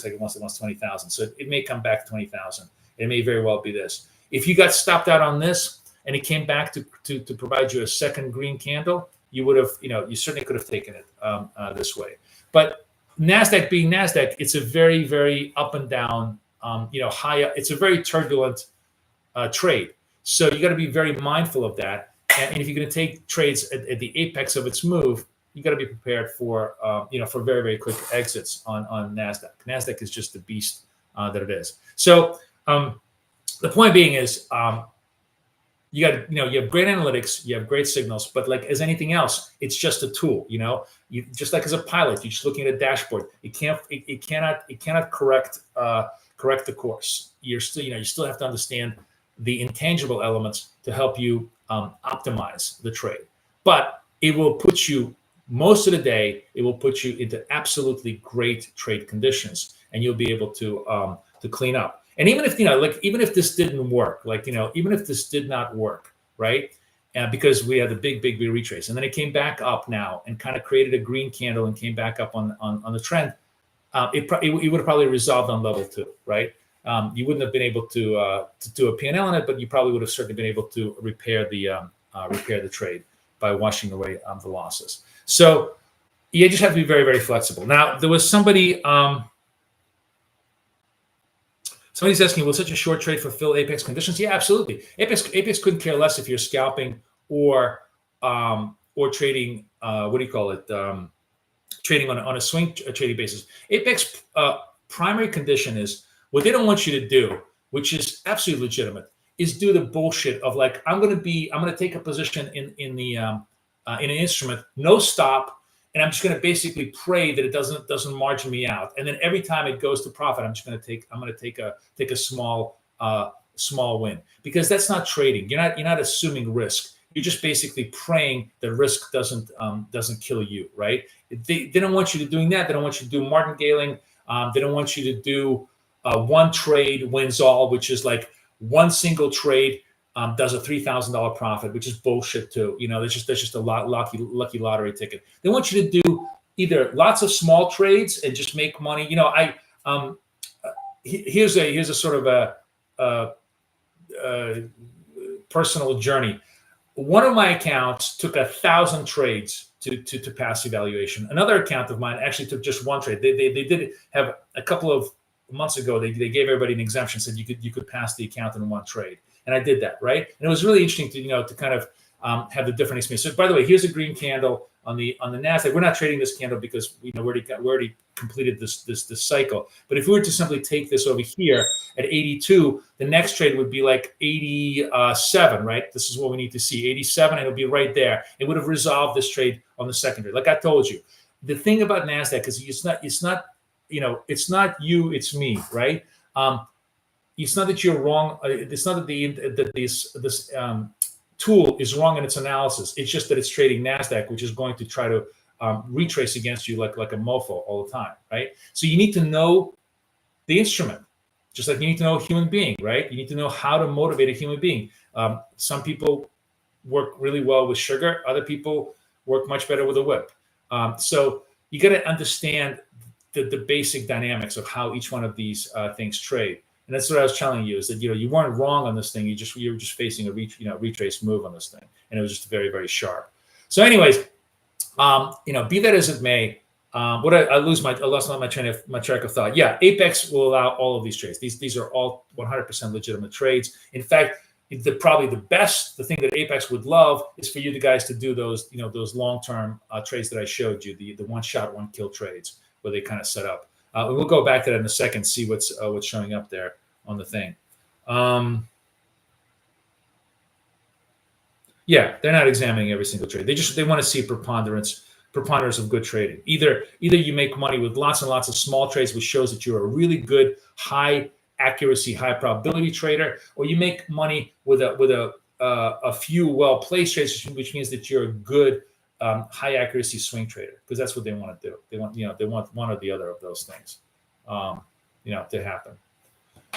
like it wants 20,000. So it may come back to 20,000. It may very well be this. If you got stopped out on this and it came back to provide you a second green candle, you would have, you certainly could have taken it this way. But Nasdaq being Nasdaq, it's a very, very up and down, high. It's a very turbulent trade. So you got to be very mindful of that. And if you're going to take trades at the apex of its move, you got to be prepared for, for very, very quick exits on Nasdaq. Nasdaq is just the beast that it is. So the point being is, you got, you have great analytics, you have great signals, but like as anything else, it's just a tool. You just like as a pilot, you're just looking at a dashboard. It cannot correct the course. You still have to understand the intangible elements to help you optimize the trade. But it will put you, most of the day, it will put you into absolutely great trade conditions, and you'll be able to clean up. And even if, even if this didn't work, even if this did not work, right? Because we had the big retrace, and then it came back up now and kind of created a green candle and came back up on the trend, it would have probably resolved on level 2, right? You wouldn't have been able to do a P&L on it, but you probably would have certainly been able to repair the trade by washing away the losses. So you just have to be very, very flexible. Now, there was somebody Somebody's asking, will such a short trade fulfill Apex conditions? Yeah, absolutely. Apex couldn't care less if you're scalping or trading. What do you call it? Trading on a swing trading basis. Apex primary condition is what they don't want you to do, which is absolutely legitimate, is do the bullshit of like, I'm going to take a position in an instrument, no stop, and I'm just going to basically pray that it doesn't margin me out. And then every time it goes to profit, I'm going to take a small win, because that's not trading. You're not assuming risk. You're just basically praying that risk doesn't kill you, right? They don't want you to doing that. They don't want you to do martingaling. They don't want you to do one trade wins all, which is like one single trade does a $3,000 profit, which is bullshit too. That's just a lucky lottery ticket. They want you to do either lots of small trades and just make money. Here's a sort of a personal journey. One of my accounts took 1,000 trades to pass evaluation. Another account of mine actually took just one trade. They did have a couple of months ago. They gave everybody an exemption, said you could pass the account in one trade, and I did that, right? And it was really interesting to kind of have the different experience. So by the way, here's a green candle on the Nasdaq. We're not trading this candle because we already completed this cycle. But if we were to simply take this over here at 82, the next trade would be like 87, right? This is what we need to see, 87, and it'll be right there. It would have resolved this trade on the secondary. Like I told you, the thing about Nasdaq is it's not you, it's me, right? It's not that you're wrong. It's not that this tool is wrong in its analysis. It's just that it's trading Nasdaq, which is going to try to retrace against you like a mofo all the time, right? So you need to know the instrument, just like you need to know a human being, right? You need to know how to motivate a human being. Some people work really well with sugar. Other people work much better with a whip. So you got to understand the basic dynamics of how each one of these things trade. And that's what I was telling you, is that you weren't wrong on this thing. You were just facing a retrace move on this thing, and it was just very, very sharp. So, anyways, be that as it may, I lost my track of thought. Yeah, Apex will allow all of these trades. These are all 100% legitimate trades. In fact, probably the thing that Apex would love is for you guys to do those long-term trades that I showed you, the one shot, one kill trades, where they kind of set up. We'll go back to that in a second, see what's showing up there on the thing. Yeah, they're not examining every single trade. They want to see preponderance of good trading. Either you make money with lots and lots of small trades, which shows that you're a really good high accuracy, high probability trader, or you make money with a few well-placed trades, which means that you're a good high accuracy swing trader, because that's what they want to do. They want one or the other of those things, to happen.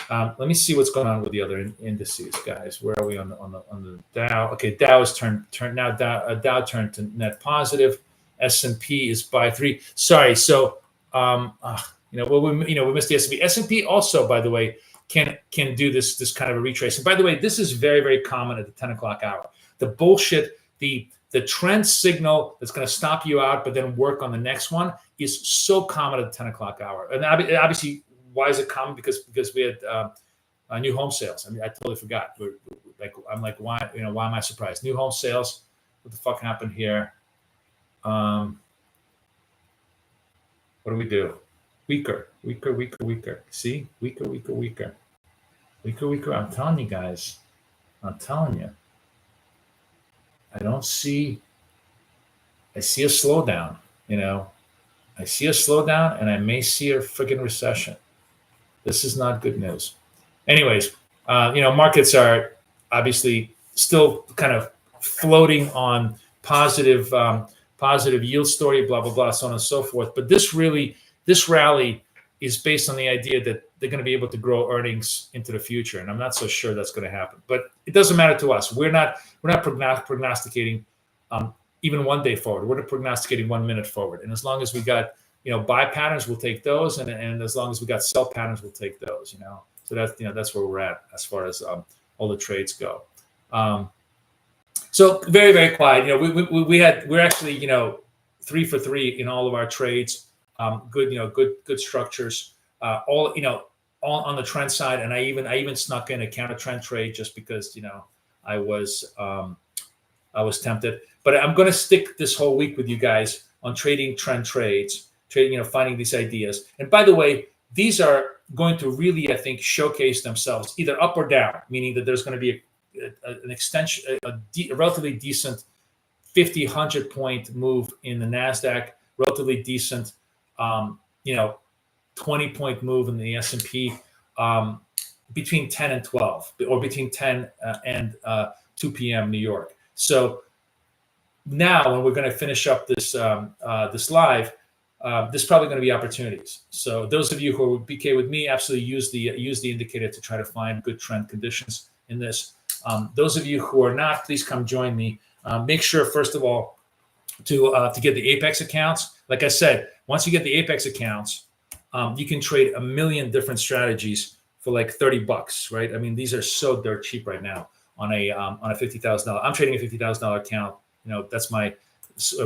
Let me see what's going on with the other indices, guys. Where are we on the Dow? Okay, Dow is turned now. Dow turned to net positive. S&P is by 3. Sorry. So we missed the S&P. S&P also, by the way, can do this kind of a retrace. And by the way, this is very, very common at the 10 o'clock hour. The bullshit, the trend signal that's going to stop you out, but then work on the next one, is so common at the 10 o'clock hour. And obviously, why is it common? Because we had new home sales. I mean, I totally forgot. I'm like, why am I surprised? New home sales. What the fuck happened here? What do we do? Weaker. See? Weaker. I'm telling you guys. I'm telling you. I see a slowdown, I see a slowdown, and I may see a freaking recession. This is not good news. Anyways, markets are obviously still kind of floating on positive yield story, blah, blah, blah, so on and so forth. But this rally is based on the idea that they're going to be able to grow earnings into the future. And I'm not so sure that's going to happen. But it doesn't matter to us. We're not prognosticating even 1 day forward. We're not prognosticating 1 minute forward. And as long as we got buy patterns, we'll take those. And as long as we got sell patterns, we'll take those. So that's where we're at as far as all the trades go. So very, very quiet. We're actually 3 for 3 in all of our trades. Good structures. on the trend side, and I even snuck in a counter trend trade just because I was tempted. But I'm going to stick this whole week with you guys on trading trend trades, trading, finding these ideas. And by the way, these are going to really, I think, showcase themselves either up or down, meaning that there's going to be an extension, a relatively decent 50, 100 point move in the Nasdaq, relatively decent, 20 point move in the S&P, between 10 and 12, or between 10 and 2 p.m. New York. So now, when we're going to finish up this this live, there's probably going to be opportunities. So those of you who are BK with me, absolutely use the indicator to try to find good trend conditions in this. Those of you who are not, please come join me. Make sure, first of all, to get the Apex accounts. Like I said, once you get the Apex accounts, you can trade a million different strategies for like $30, right? I mean, these are so dirt cheap right now on a $50,000. I'm trading a $50,000 account. That's my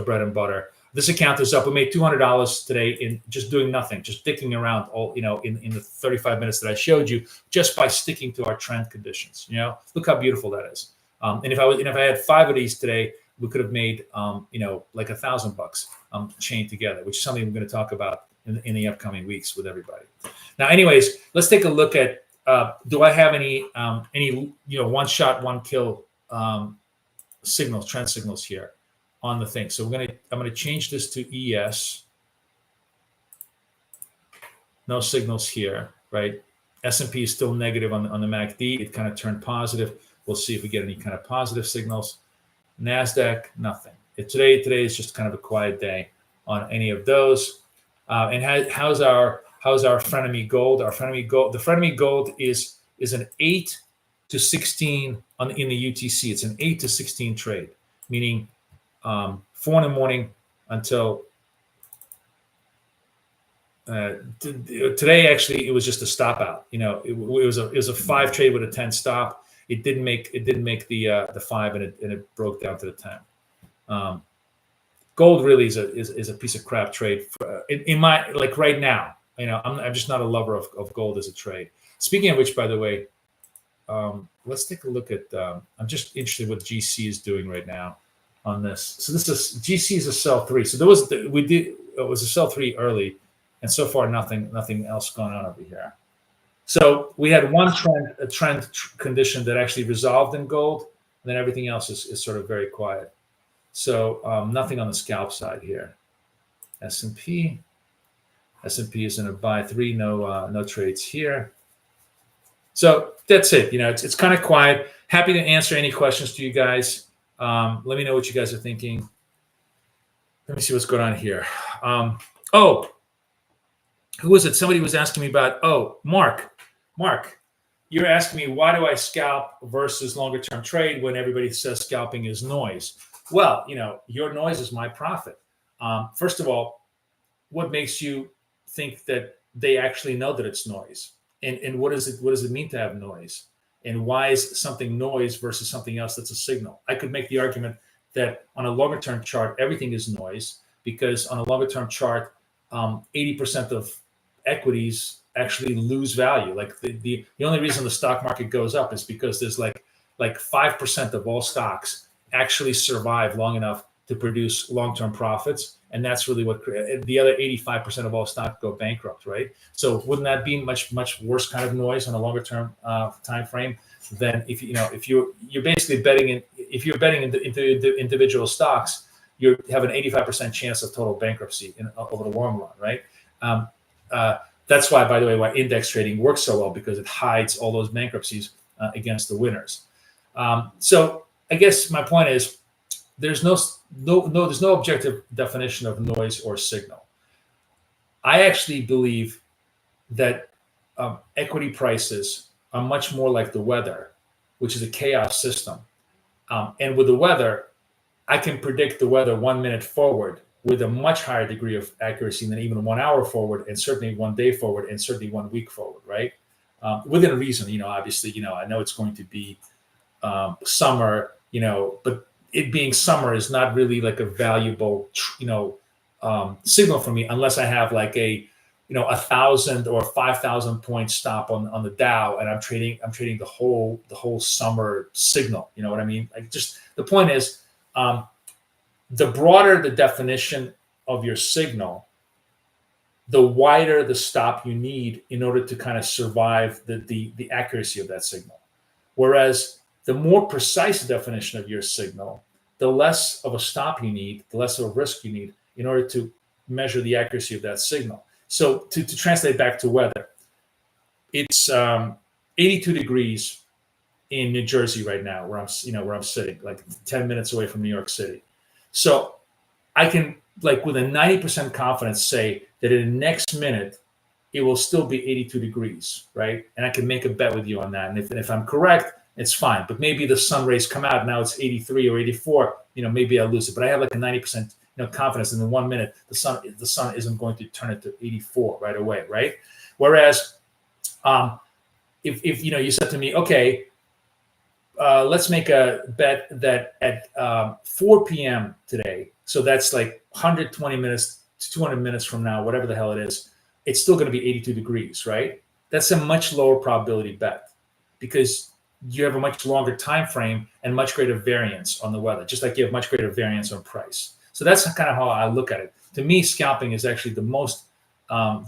bread and butter. This account is up. We made $200 today in just doing nothing, just dicking around all, in the 35 minutes that I showed you, just by sticking to our trend conditions. Look how beautiful that is. And if I had 5 of these today, we could have made, like $1,000 chained together, which is something we're going to talk about in the upcoming weeks with everybody. Now, anyways, let's take a look at, do I have any one shot, one kill signals, trend signals here on the thing. So I'm going to change this to ES. No signals here, right? S&P is still negative on the MACD. It kind of turned positive. We'll see if we get any kind of positive signals. Nasdaq, nothing. Today is just kind of a quiet day on any of those. And how's our frenemy gold? Our frenemy gold, the frenemy gold is an 8 to 16 in the UTC. It's an 8 to 16 trade, meaning 4 in the morning until today. Actually, it was just a stop out. It was a 5 trade with a 10 stop. It didn't make the 5, and it broke down to the 10. Gold really is a piece of crap trade in my, like, right now. I'm just not a lover of gold as a trade. Speaking of which, by the way, let's take a look at. I'm just interested what GC is doing right now on this. So GC is a sell 3. So it was a sell 3 early, and so far nothing else going on over here. So we had one trend condition that actually resolved in gold, and then everything else is sort of very quiet. So nothing on the scalp side here. S&P is in a buy 3, no trades here. So that's it. It's kind of quiet. Happy to answer any questions to you guys. Let me know what you guys are thinking. Let me see what's going on here. Who was it? Somebody was asking me about, Mark, you're asking me, why do I scalp versus longer term trade when everybody says scalping is noise? Well, your noise is my profit. First of all, what makes you think that they actually know that it's noise? And what does it mean to have noise? And why is something noise versus something else that's a signal? I could make the argument that on a longer term chart, everything is noise, because on a longer term chart, 80% of equities actually lose value. Like the only reason the stock market goes up is because there's like 5% of all stocks actually survive long enough to produce long-term profits, and that's really what the other 85% of all stocks go bankrupt, right? So wouldn't that be much worse kind of noise on a longer-term time frame than if you're basically betting into individual stocks, you have an 85% chance of total bankruptcy over the long run, right? That's why, by the way, why index trading works so well, because it hides all those bankruptcies against the winners. So I guess my point is, there's no objective definition of noise or signal. I actually believe that equity prices are much more like the weather, which is a chaos system. And with the weather, I can predict the weather 1 minute forward with a much higher degree of accuracy than even 1 hour forward, and certainly 1 day forward, and certainly 1 week forward, right? Within reason, obviously, I know it's going to be summer, but it being summer is not really like a valuable, signal for me, unless I have like a 1,000 or 5,000 point stop on the Dow, and I'm trading the whole summer signal. You know what I mean? Like, just the point is, the broader the definition of your signal, the wider the stop you need in order to kind of survive the accuracy of that signal. Whereas the more precise the definition of your signal, the less of a stop you need, the less of a risk you need in order to measure the accuracy of that signal. So to translate back to weather, it's 82 degrees in New Jersey right now, where I'm sitting, like 10 minutes away from New York City. So I can, like, with a 90% confidence say that in the next minute it will still be 82 degrees, right? And I can make a bet with you on that. And if I'm correct, it's fine. But maybe the sun rays come out, now it's 83 or 84. Maybe I lose it. But I have like a 90% confidence in 1 minute the sun isn't going to turn it to 84 right away, right? Whereas if you said to me, okay, let's make a bet that at 4 p.m. today, so that's like 120 minutes to 200 minutes from now, whatever the hell it is, it's still going to be 82 degrees, right? That's a much lower probability bet because you have a much longer time frame and much greater variance on the weather, just like you have much greater variance on price. So that's kind of how I look at it. To me, scalping is actually the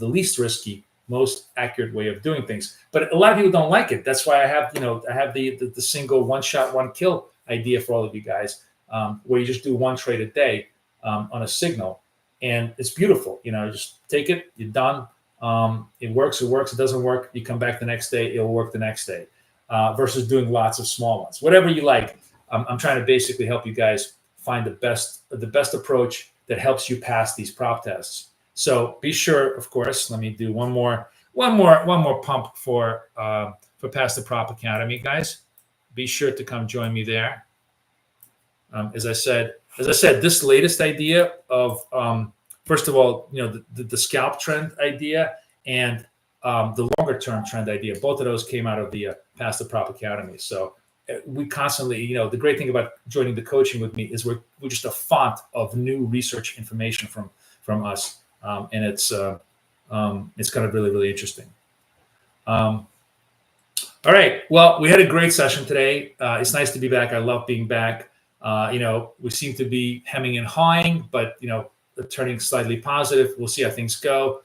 least risky, most accurate way of doing things. But a lot of people don't like it. That's why I have the single one shot, one kill idea for all of you guys, where you just do one trade a day on a signal, and it's beautiful. Just take it, you're done. It works. It doesn't work, you come back the next day, it'll work the next day. Versus doing lots of small ones. Whatever you like. I'm trying to basically help you guys find the best approach that helps you pass these prop tests. So be sure, of course, let me do one more pump for Pass the Prop Academy, guys. Be sure to come join me there. As I said, this latest idea of first of all, the scalp trend idea and the longer term trend idea, both of those came out of the Pass the Prop Academy. So we constantly, the great thing about joining the coaching with me is we're just a font of new research information from us, and it's kind of really, really interesting. All right, well, we had a great session today. It's nice to be back. I love being back. We seem to be hemming and hawing, but turning slightly positive. We'll see how things go.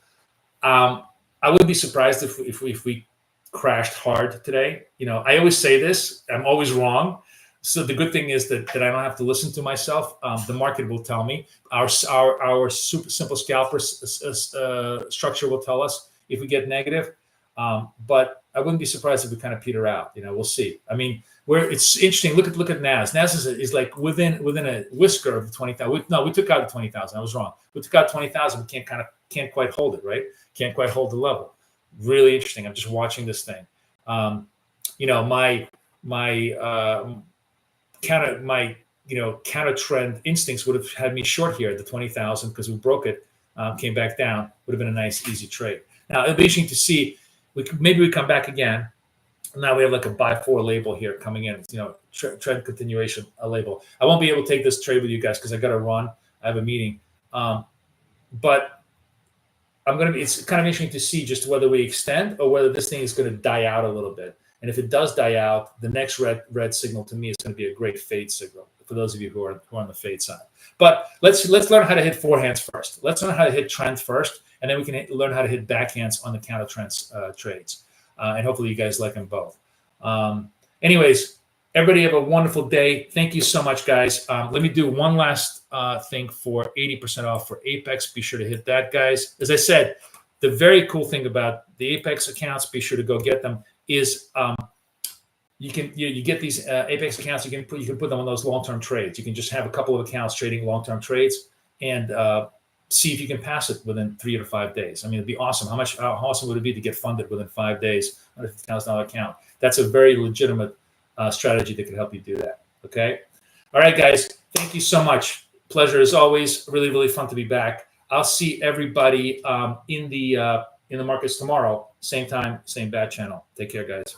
I wouldn't be surprised if we crashed hard today. I always say this, I'm always wrong. So the good thing is that I don't have to listen to myself. The market will tell me. Our super simple scalper structure will tell us if we get negative. But I wouldn't be surprised if we kind of peter out. We'll see. I mean, it's interesting. Look at Nas. Nas is like within a whisker of 20,000. We took out the 20,000. I was wrong. We took out 20,000. We can't quite hold it, right? Can't quite hold the level. Really interesting. I'm just watching this thing. My counter trend instincts would have had me short here at the 20,000 because we broke it, came back down. Would have been a nice, easy trade. Now it'll be interesting to see. Maybe we come back again. Now we have like a buy 4 label here coming in. Trend continuation label. I won't be able to take this trade with you guys because I got to run. I have a meeting. But it's kind of interesting to see just whether we extend or whether this thing is going to die out a little bit. And if it does die out, the next red signal to me is going to be a great fade signal for those of you who are on the fade side. But let's learn how to hit forehands first. Let's learn how to hit trend first, and then we can learn how to hit backhands on the counter trends trades. And hopefully you guys like them both. Anyways, everybody have a wonderful day. Thank you so much, guys. Let me do one last thing for 80% off for Apex. Be sure to hit that, guys. As I said, the very cool thing about the Apex accounts, be sure to go get them, is you get these Apex accounts. You can put them on those long-term trades. You can just have a couple of accounts trading long-term trades and see if you can pass it within 3 to 5 days. I mean, it'd be awesome. How awesome would it be to get funded within 5 days on a $50,000 account? That's a very legitimate strategy that can help you do that. Okay. All right, guys. Thank you so much. Pleasure as always. Really, really fun to be back. I'll see everybody in the markets tomorrow. Same time, same bad channel. Take care, guys.